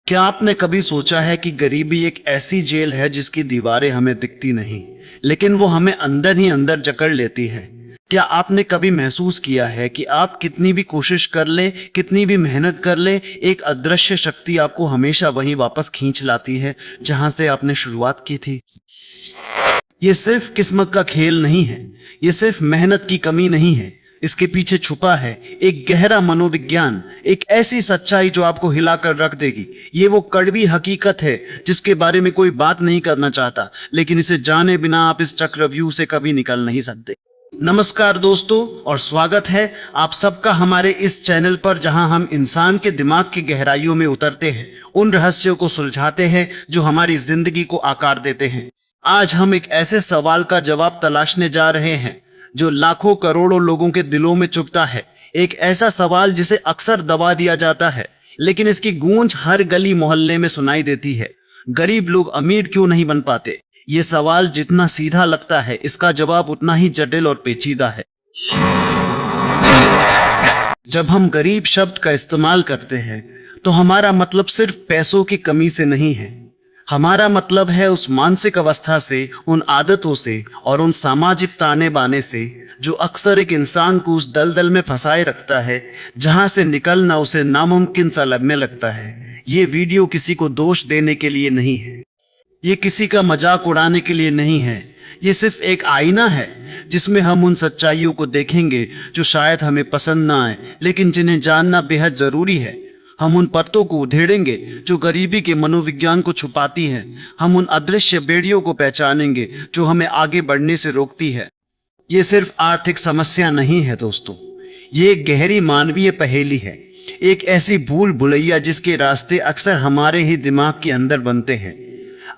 क्या आपने कभी सोचा है कि गरीबी एक ऐसी जेल है जिसकी दीवारें हमें दिखती नहीं, लेकिन वो हमें अंदर ही अंदर जकड़ लेती है। क्या आपने कभी महसूस किया है कि आप कितनी भी कोशिश कर ले, कितनी भी मेहनत कर ले, एक अदृश्य शक्ति आपको हमेशा वहीं वापस खींच लाती है जहां से आपने शुरुआत की थी। ये सिर्फ किस्मत का खेल नहीं है, ये सिर्फ मेहनत की कमी नहीं है। इसके पीछे छुपा है एक गहरा मनोविज्ञान, एक ऐसी सच्चाई जो आपको हिलाकर रख देगी। ये वो कड़वी हकीकत है जिसके बारे में कोई बात नहीं करना चाहता, लेकिन इसे जाने बिना आप इस चक्रव्यूह से कभी निकल नहीं सकते। नमस्कार दोस्तों, और स्वागत है आप सबका हमारे इस चैनल पर, जहां हम इंसान के दिमाग की गहराइयों में उतरते हैं, उन रहस्यों को सुलझाते हैं जो हमारी जिंदगी को आकार देते हैं। आज हम एक ऐसे सवाल का जवाब तलाशने जा रहे हैं जो लाखों करोड़ों लोगों के दिलों में चुभता है। एक ऐसा सवाल जिसे अक्सर दबा दिया जाता है, लेकिन इसकी गूंज हर गली मोहल्ले में सुनाई देती है। गरीब लोग अमीर क्यों नहीं बन पाते? ये सवाल जितना सीधा लगता है, इसका जवाब उतना ही जटिल और पेचीदा है। जब हम गरीब शब्द का इस्तेमाल करते हैं तो हमारा मतलब सिर्फ पैसों की कमी से नहीं है। हमारा मतलब है उस मानसिक अवस्था से, उन आदतों से और उन सामाजिक ताने बाने से जो अक्सर एक इंसान को उस दलदल में फंसाए रखता है जहां से निकलना उसे नामुमकिन सा लगने लगता है। ये वीडियो किसी को दोष देने के लिए नहीं है, ये किसी का मजाक उड़ाने के लिए नहीं है। ये सिर्फ एक आईना है जिसमें हम उन सच्चाइयों को देखेंगे जो शायद हमें पसंद ना आए, लेकिन जिन्हें जानना बेहद जरूरी है। हम उन परतों को उधेड़ेंगे जो गरीबी के मनोविज्ञान को छुपाती हैं। हम उन अदृश्य बेड़ियों को पहचानेंगे जो हमें आगे बढ़ने से रोकती है। ये सिर्फ आर्थिक समस्या नहीं है दोस्तों, ये एक गहरी मानवीय पहेली है। एक ऐसी भूल भुलैया जिसके रास्ते अक्सर हमारे ही दिमाग के अंदर बनते हैं।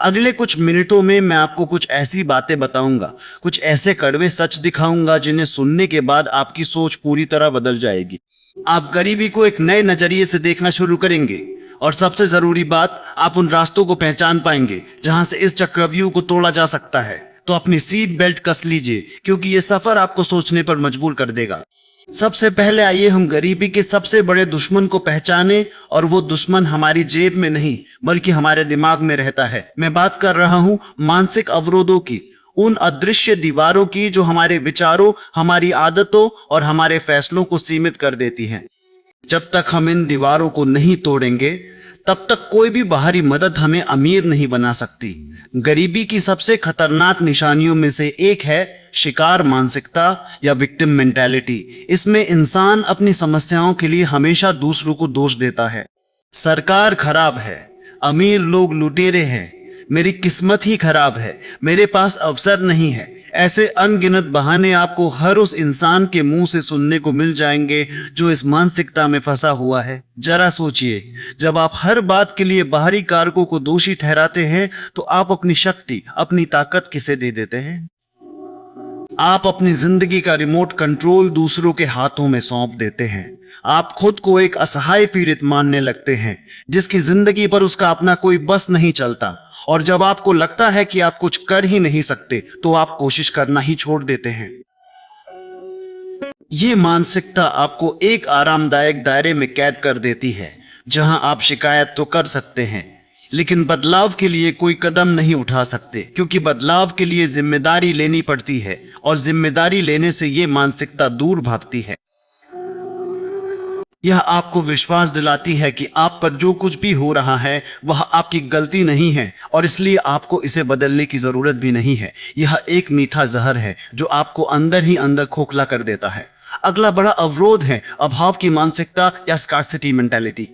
अगले कुछ मिनटों में मैं आपको कुछ ऐसी बातें बताऊंगा, कुछ ऐसे कड़वे सच दिखाऊंगा जिन्हें सुनने के बाद आपकी सोच पूरी तरह बदल जाएगी। आप गरीबी को एक नए नजरिए से देखना शुरू करेंगे, और सबसे जरूरी बात, आप उन रास्तों को पहचान पाएंगे जहां से इस चक्रव्यूह को तोड़ा जा सकता है। तो अपनी सीट बेल्ट कस लीजिए, क्योंकि यह सफर आपको सोचने पर मजबूर कर देगा। सबसे पहले आइए हम गरीबी के सबसे बड़े दुश्मन को पहचाने, और वो दुश्मन हमारी जेब में नहीं बल्कि हमारे दिमाग में रहता है। मैं बात कर रहा हूं मानसिक अवरोधों की, उन अदृश्य दीवारों की जो हमारे विचारों, हमारी आदतों और हमारे फैसलों को सीमित कर देती हैं। जब तक हम इन दीवारों को नहीं तोड़ेंगे, तब तक कोई भी बाहरी मदद हमें अमीर नहीं बना सकती। गरीबी की सबसे खतरनाक निशानियों में से एक है शिकार मानसिकता या विक्टिम मेंटालिटी। इसमें इंसान अपनी समस्याओं के लिए हमेशा दूसरों को दोष देता है। सरकार खराब है, अमीर लोग लुटेरे हैं, मेरी किस्मत ही खराब है, मेरे पास अवसर नहीं है। ऐसे अनगिनत बहाने आपको हर उस इंसान के मुंह से सुनने को मिल जाएंगे जो इस मानसिकता में फंसा हुआ है। जरा सोचिए, जब आप हर बात के लिए बाहरी कारकों को दोषी ठहराते हैं तो आप अपनी शक्ति, अपनी ताकत किसे दे देते हैं? आप अपनी जिंदगी का रिमोट कंट्रोल दूसरों के हाथों में सौंप देते हैं। आप खुद को एक असहाय पीड़ित मानने लगते हैं जिसकी जिंदगी पर उसका अपना कोई बस नहीं चलता। और जब आपको लगता है कि आप कुछ कर ही नहीं सकते, तो आप कोशिश करना ही छोड़ देते हैं। ये मानसिकता आपको एक आरामदायक दायरे में कैद कर देती है जहां आप शिकायत तो कर सकते हैं, लेकिन बदलाव के लिए कोई कदम नहीं उठा सकते, क्योंकि बदलाव के लिए जिम्मेदारी लेनी पड़ती है, और जिम्मेदारी लेने से ये मानसिकता दूर भागती है। यह आपको विश्वास दिलाती है कि आप पर जो कुछ भी हो रहा है वह आपकी गलती नहीं है, और इसलिए आपको इसे बदलने की जरूरत भी नहीं है। यह एक मीठा जहर है जो आपको अंदर ही अंदर खोखला कर देता है। अगला बड़ा अवरोध है अभाव की मानसिकता या स्कार्सिटी मेंटालिटी।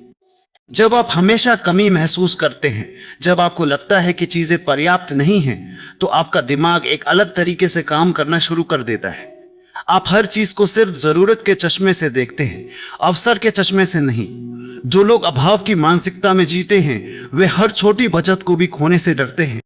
जब आप हमेशा कमी महसूस करते हैं, जब आपको लगता है कि चीजें पर्याप्त नहीं हैं, तो आपका दिमाग एक अलग तरीके से काम करना शुरू कर देता है। आप हर चीज को सिर्फ जरूरत के चश्मे से देखते हैं, अवसर के चश्मे से नहीं। जो लोग अभाव की मानसिकता में जीते हैं वे हर छोटी बचत को भी खोने से डरते हैं।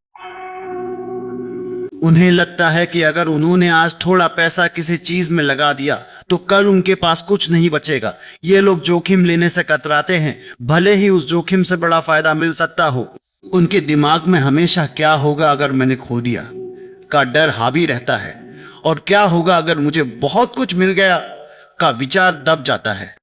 उन्हें लगता है कि अगर उन्होंने आज थोड़ा पैसा किसी चीज में लगा दिया तो कल उनके पास कुछ नहीं बचेगा। ये लोग जोखिम लेने से कतराते हैं, भले ही उस जोखिम से बड़ा फायदा मिल सकता हो। उनके दिमाग में हमेशा क्या होगा अगर मैंने खो दिया का डर हावी रहता है, और क्या होगा अगर मुझे बहुत कुछ मिल गया का विचार दब जाता है।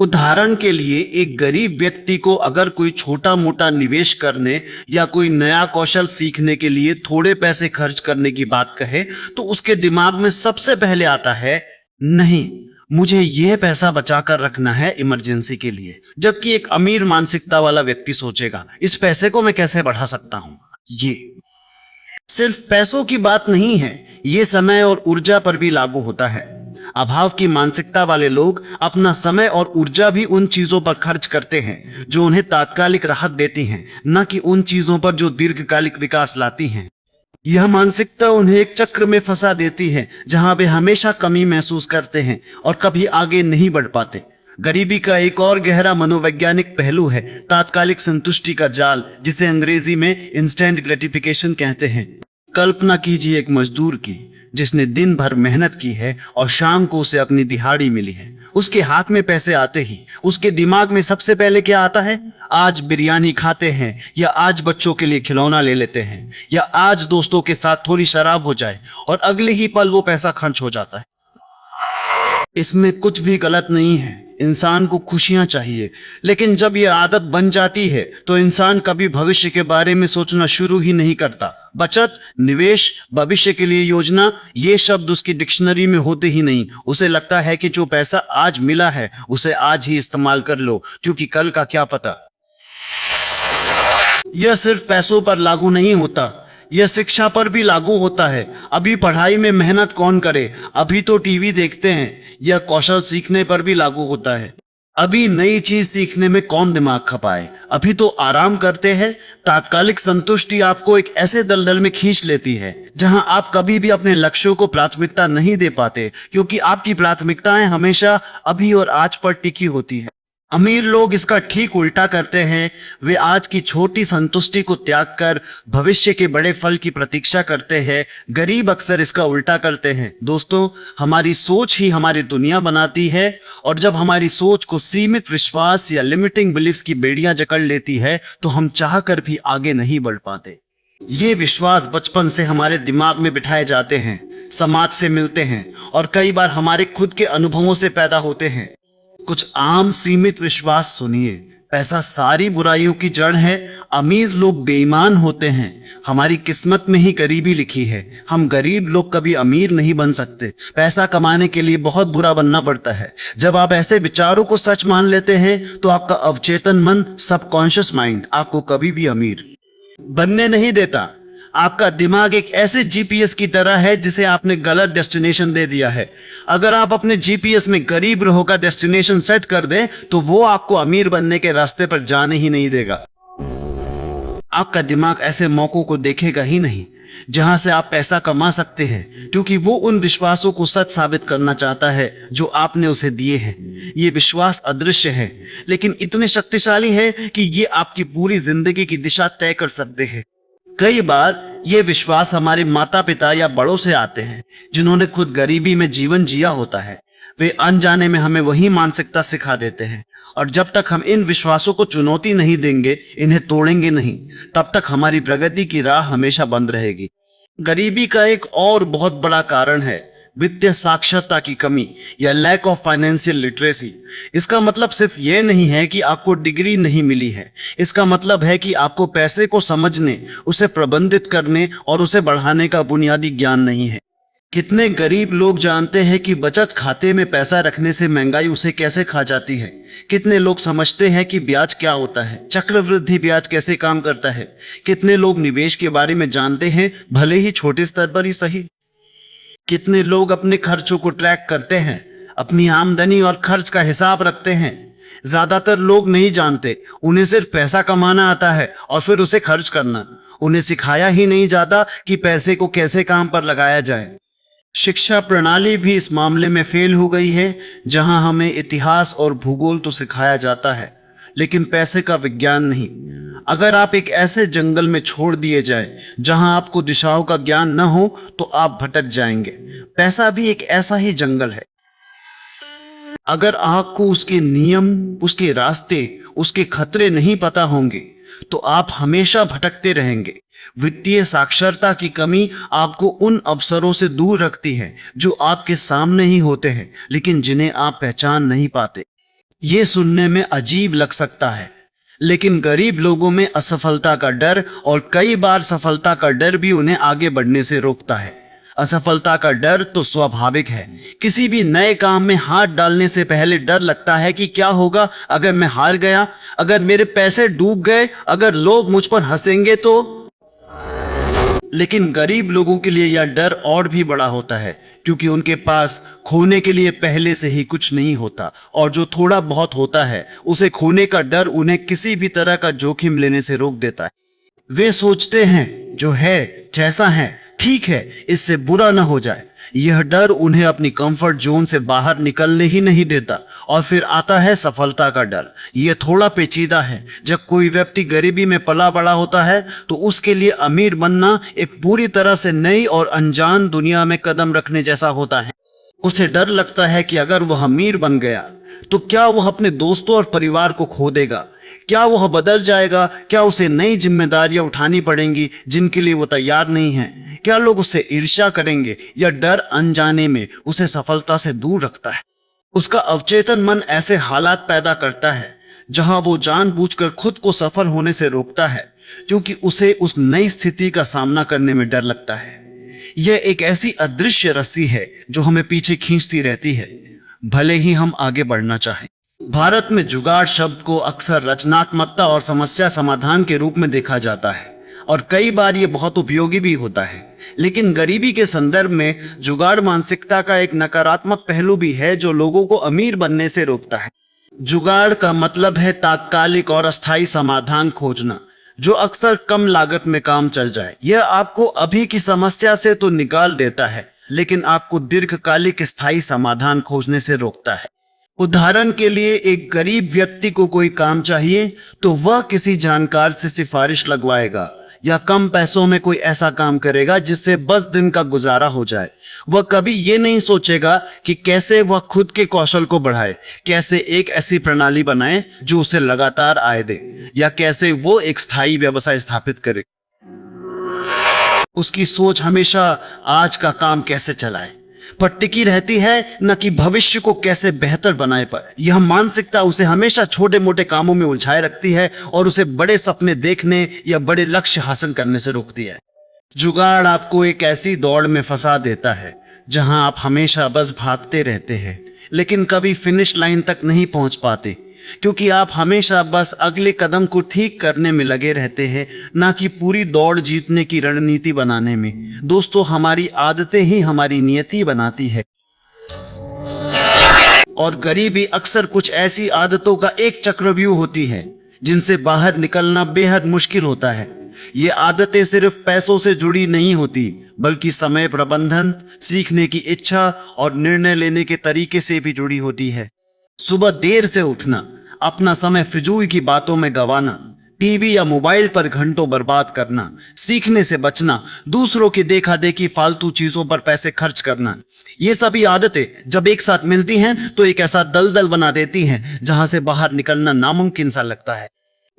उदाहरण के लिए एक गरीब व्यक्ति को अगर कोई छोटा मोटा निवेश करने या कोई नया कौशल सीखने के लिए थोड़े पैसे खर्च करने की बात कहे तो उसके दिमाग में सबसे पहले आता है, नहीं, मुझे यह पैसा बचाकर रखना है इमरजेंसी के लिए। जबकि एक अमीर मानसिकता वाला व्यक्ति सोचेगा, इस पैसे को मैं कैसे बढ़ा सकता हूं। ये सिर्फ पैसों की बात नहीं है, ये समय और ऊर्जा पर भी लागू होता है। अभाव की मानसिकता वाले लोग अपना समय और ऊर्जा भी उन चीजों पर खर्च करते हैं जो उन्हें तात्कालिक राहत देती हैं, न कि उन चीजों पर जो दीर्घकालिक विकास लाती हैं। यह मानसिकता उन्हें एक चक्र में फंसा देती है जहां वे हमेशा कमी महसूस करते हैं और कभी आगे नहीं बढ़ पाते। गरीबी का एक और गहरा मनोवैज्ञानिक पहलू है तात्कालिक संतुष्टि का जाल, जिसे अंग्रेजी में इंस्टेंट ग्रेटिफिकेशन कहते हैं। कल्पना कीजिए एक मजदूर की जिसने दिन भर मेहनत की है और शाम को उसे अपनी दिहाड़ी मिली है। उसके हाथ में पैसे आते ही उसके दिमाग में सबसे पहले क्या आता है? आज बिरयानी खाते हैं, या आज बच्चों के लिए खिलौना ले लेते हैं, या आज दोस्तों के साथ थोड़ी शराब हो जाए, और अगले ही पल वो पैसा खर्च हो जाता है। इसमें कुछ भी गलत नहीं है, इंसान को खुशियां चाहिए, लेकिन जब यह आदत बन जाती है तो इंसान कभी भविष्य के बारे में सोचना शुरू ही नहीं करता। बचत, निवेश, भविष्य के लिए योजना, ये शब्द उसकी डिक्शनरी में होते ही नहीं। उसे लगता है कि जो पैसा आज मिला है उसे आज ही इस्तेमाल कर लो, क्योंकि कल का क्या पता। यह सिर्फ पैसों पर लागू नहीं होता, यह शिक्षा पर भी लागू होता है। अभी पढ़ाई में मेहनत कौन करे, अभी तो टीवी देखते हैं। यह कौशल सीखने पर भी लागू होता है। अभी नई चीज सीखने में कौन दिमाग खपाए, अभी तो आराम करते हैं। तात्कालिक संतुष्टि आपको एक ऐसे दलदल में खींच लेती है जहां आप कभी भी अपने लक्ष्यों को प्राथमिकता नहीं दे पाते, क्योंकि आपकी प्राथमिकताएं हमेशा अभी और आज पर टिकी होती है। अमीर लोग इसका ठीक उल्टा करते हैं। वे आज की छोटी संतुष्टि को त्याग कर भविष्य के बड़े फल की प्रतीक्षा करते हैं। गरीब अक्सर इसका उल्टा करते हैं। दोस्तों, हमारी सोच ही हमारी दुनिया बनाती है, और जब हमारी सोच को सीमित विश्वास या लिमिटिंग बिलीफ्स की बेड़ियां जकड़ लेती है तो हम चाहकर भी आगे नहीं बढ़ पाते। ये विश्वास बचपन से हमारे दिमाग में बिठाए जाते हैं, समाज से मिलते हैं, और कई बार हमारे खुद के अनुभवों से पैदा होते हैं। कुछ आम सीमित विश्वास सुनिए। पैसा सारी बुराइयों की जड़ है। अमीर लोग बेईमान होते हैं। हमारी किस्मत में ही गरीबी लिखी है। हम गरीब लोग कभी अमीर नहीं बन सकते। पैसा कमाने के लिए बहुत बुरा बनना पड़ता है। जब आप ऐसे विचारों को सच मान लेते हैं तो आपका अवचेतन मन, सबकॉन्शियस माइंड, आपको कभी भी अमीर बनने नहीं देता। आपका दिमाग एक ऐसे जीपीएस की तरह है जिसे आपने गलत डेस्टिनेशन दे दिया है। अगर आप अपने जीपीएस में गरीब रहो का डेस्टिनेशन सेट कर दें तो वो आपको अमीर बनने के रास्ते पर जाने ही नहीं देगा। आपका दिमाग ऐसे मौकों को देखेगा ही नहीं जहां से आप पैसा कमा सकते हैं, क्योंकि वो उन विश्वासों को सच साबित करना चाहता है जो आपने उसे दिए हैं। ये विश्वास अदृश्य है, लेकिन इतने शक्तिशाली है कि ये आपकी पूरी जिंदगी की दिशा तय कर सकते हैं। कई बार ये विश्वास हमारे माता पिता या बड़ों से आते हैं जिन्होंने खुद गरीबी में जीवन जिया होता है। वे अनजाने में हमें वही मानसिकता सिखा देते हैं, और जब तक हम इन विश्वासों को चुनौती नहीं देंगे, इन्हें तोड़ेंगे नहीं, तब तक हमारी प्रगति की राह हमेशा बंद रहेगी। गरीबी का एक और बहुत बड़ा कारण है वित्तीय साक्षरता की कमी या लैक ऑफ फाइनेंशियल लिटरेसी। इसका मतलब सिर्फ ये नहीं है कि आपको डिग्री नहीं मिली है। इसका मतलब है कि आपको पैसे को समझने, उसे प्रबंधित करने और उसे बढ़ाने का बुनियादी ज्ञान नहीं है। कितने गरीब लोग जानते हैं कि बचत खाते में पैसा रखने से महंगाई उसे कैसे खा जाती है? कितने लोग समझते हैं कि ब्याज क्या होता है, चक्रवृद्धि ब्याज कैसे काम करता है? कितने लोग निवेश के बारे में जानते हैं, भले ही छोटे स्तर पर ही सही? कितने लोग अपने खर्चों को ट्रैक करते हैं, अपनी आमदनी और खर्च का हिसाब रखते हैं? ज्यादातर लोग नहीं जानते। उन्हें सिर्फ पैसा कमाना आता है और फिर उसे खर्च करना। उन्हें सिखाया ही नहीं जाता कि पैसे को कैसे काम पर लगाया जाए। शिक्षा प्रणाली भी इस मामले में फेल हो गई है, जहां हमें इतिहास और भूगोल तो सिखाया जाता है, लेकिन पैसे का विज्ञान नहीं। अगर आप एक ऐसे जंगल में छोड़ दिए जाए जहां आपको दिशाओं का ज्ञान न हो तो आप भटक जाएंगे। पैसा भी एक ऐसा ही जंगल है। अगर आपको उसके नियम, उसके रास्ते, उसके खतरे नहीं पता होंगे तो आप हमेशा भटकते रहेंगे। वित्तीय साक्षरता की कमी आपको उन अवसरों से दूर रखती है जो आपके सामने ही होते हैं, लेकिन जिन्हें आप पहचान नहीं पाते। ये सुनने में अजीब लग सकता है, लेकिन गरीब लोगों में असफलता का डर और कई बार सफलता का डर भी उन्हें आगे बढ़ने से रोकता है। असफलता का डर तो स्वाभाविक है। किसी भी नए काम में हाथ डालने से पहले डर लगता है कि क्या होगा अगर मैं हार गया, अगर मेरे पैसे डूब गए, अगर लोग मुझ पर हंसेंगे तो। लेकिन गरीब लोगों के लिए यह डर और भी बड़ा होता है, क्योंकि उनके पास खोने के लिए पहले से ही कुछ नहीं होता, और जो थोड़ा बहुत होता है उसे खोने का डर उन्हें किसी भी तरह का जोखिम लेने से रोक देता है। वे सोचते हैं जो है जैसा है ठीक है, इससे बुरा ना हो जाए। यह डर उन्हें अपनी कंफर्ट जोन से बाहर निकलने ही नहीं देता। और फिर आता है सफलता का डर। यह थोड़ा पेचीदा है। जब कोई व्यक्ति गरीबी में पला बड़ा होता है तो उसके लिए अमीर बनना एक पूरी तरह से नई और अनजान दुनिया में कदम रखने जैसा होता है। उसे डर लगता है कि अगर वह अमीर बन गया तो क्या वह अपने दोस्तों और परिवार को खो देगा, क्या वह बदल जाएगा, क्या उसे नई जिम्मेदारियां उठानी पड़ेंगी जिनके लिए वो तैयार नहीं है, क्या लोग उससे ईर्ष्या करेंगे। यह डर अनजाने में उसे सफलता से दूर रखता है। उसका अवचेतन मन ऐसे हालात पैदा करता है जहां वो जानबूझकर खुद को सफल होने से रोकता है, क्योंकि उसे उस नई स्थिति का सामना करने में डर लगता है। यह एक ऐसी अदृश्य रस्सी है जो हमें पीछे खींचती रहती है, भले ही हम आगे बढ़ना चाहें। भारत में जुगाड़ शब्द को अक्सर रचनात्मकता और समस्या समाधान के रूप में देखा जाता है, और कई बार ये बहुत उपयोगी भी होता है। लेकिन गरीबी के संदर्भ में जुगाड़ मानसिकता का एक नकारात्मक पहलू भी है जो लोगों को अमीर बनने से रोकता है। जुगाड़ का मतलब है तात्कालिक और अस्थायी समाधान खोजना, जो अक्सर कम लागत में काम चल जाए। यह आपको अभी की समस्या से तो निकाल देता है, लेकिन आपको दीर्घकालिक स्थायी समाधान खोजने से रोकता है। उदाहरण के लिए, एक गरीब व्यक्ति को कोई काम चाहिए तो वह किसी जानकार से सिफारिश लगवाएगा या कम पैसों में कोई ऐसा काम करेगा जिससे बस दिन का गुजारा हो जाए। वह कभी ये नहीं सोचेगा कि कैसे वह खुद के कौशल को बढ़ाए, कैसे एक ऐसी प्रणाली बनाए जो उसे लगातार आय दे, या कैसे वो एक स्थायी व्यवसाय स्थापित करे। उसकी सोच हमेशा आज का काम कैसे चलाए पर टिकी रहती है, न कि भविष्य को कैसे बेहतर बनाए पर। यह मानसिकता उसे हमेशा छोटे मोटे कामों में उलझाए रखती है और उसे बड़े सपने देखने या बड़े लक्ष्य हासिल करने से रोकती है। जुगाड़ आपको एक ऐसी दौड़ में फंसा देता है जहां आप हमेशा बस भागते रहते हैं, लेकिन कभी फिनिश लाइन तक नहीं पहुंच पाते, क्योंकि आप हमेशा बस अगले कदम को ठीक करने में लगे रहते हैं, ना कि पूरी दौड़ जीतने की रणनीति बनाने में। दोस्तों, हमारी आदतें ही हमारी नियति बनाती है, और गरीबी अक्सर कुछ ऐसी आदतों का एक चक्रव्यूह होती है जिनसे बाहर निकलना बेहद मुश्किल होता है। ये आदतें सिर्फ पैसों से जुड़ी नहीं होती, बल्कि समय प्रबंधन, सीखने की इच्छा और निर्णय लेने के तरीके से भी जुड़ी होती है। सुबह देर से उठना, अपना समय फिजूल की बातों में गंवाना, टीवी या मोबाइल पर घंटों बर्बाद करना, सीखने से बचना, दूसरों की देखा देखी फालतू चीजों पर पैसे खर्च करना, ये सभी आदतें जब एक साथ मिलती हैं तो एक ऐसा दलदल बना देती हैं जहां से बाहर निकलना नामुमकिन सा लगता है।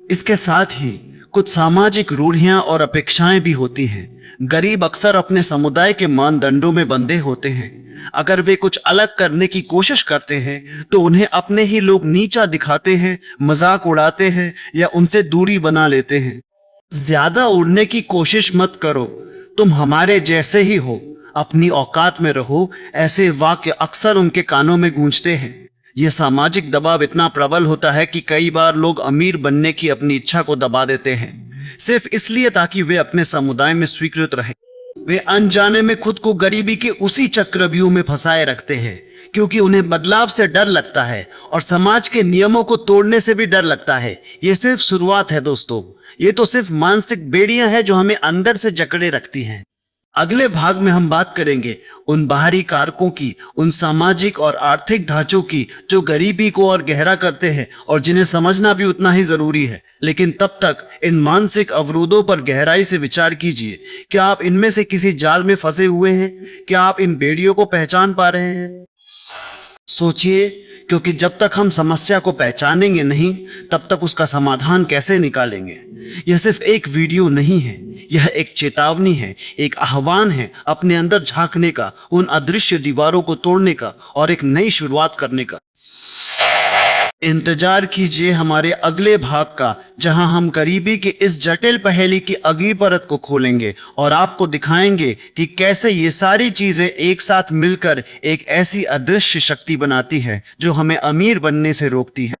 इसके साथ ही कुछ सामाजिक रूढ़ियां और अपेक्षाएं भी होती हैं। गरीब अक्सर अपने समुदाय के मानदंडों में बंधे होते हैं। अगर वे कुछ अलग करने की कोशिश करते हैं तो उन्हें अपने ही लोग नीचा दिखाते हैं, मजाक उड़ाते हैं या उनसे दूरी बना लेते हैं। ज्यादा उड़ने की कोशिश मत करो, तुम हमारे जैसे ही हो, अपनी औकात में रहो, ऐसे वाक्य अक्सर उनके कानों में गूंजते हैं। यह सामाजिक दबाव इतना प्रबल होता है कि कई बार लोग अमीर बनने की अपनी इच्छा को दबा देते हैं, सिर्फ इसलिए ताकि वे अपने समुदाय में स्वीकृत रहें। वे अनजाने में खुद को गरीबी के उसी चक्रव्यूह में फंसाए रखते हैं, क्योंकि उन्हें बदलाव से डर लगता है और समाज के नियमों को तोड़ने से भी डर लगता है। ये सिर्फ शुरुआत है दोस्तों, ये तो सिर्फ मानसिक बेड़ियां हैं जो हमें अंदर से जकड़े रखती हैं। अगले भाग में हम बात करेंगे उन बाहरी कारकों की, उन सामाजिक और आर्थिक ढांचों की जो गरीबी को और गहरा करते हैं और जिन्हें समझना भी उतना ही जरूरी है। लेकिन तब तक इन मानसिक अवरोधों पर गहराई से विचार कीजिए। क्या आप इनमें से किसी जाल में फंसे हुए हैं? क्या आप इन बेड़ियों को पहचान पा रहे हैं? सोचिए, क्योंकि जब तक हम समस्या को पहचानेंगे नहीं, तब तक उसका समाधान कैसे निकालेंगे? यह सिर्फ एक वीडियो नहीं है, यह एक चेतावनी है, एक आह्वान है अपने अंदर झांकने का, उन अदृश्य दीवारों को तोड़ने का और एक नई शुरुआत करने का। इंतजार कीजिए हमारे अगले भाग का, जहां हम गरीबी की इस जटिल पहेली की अगली परत को खोलेंगे और आपको दिखाएंगे कि कैसे ये सारी चीजें एक साथ मिलकर एक ऐसी अदृश्य शक्ति बनाती है जो हमें अमीर बनने से रोकती है।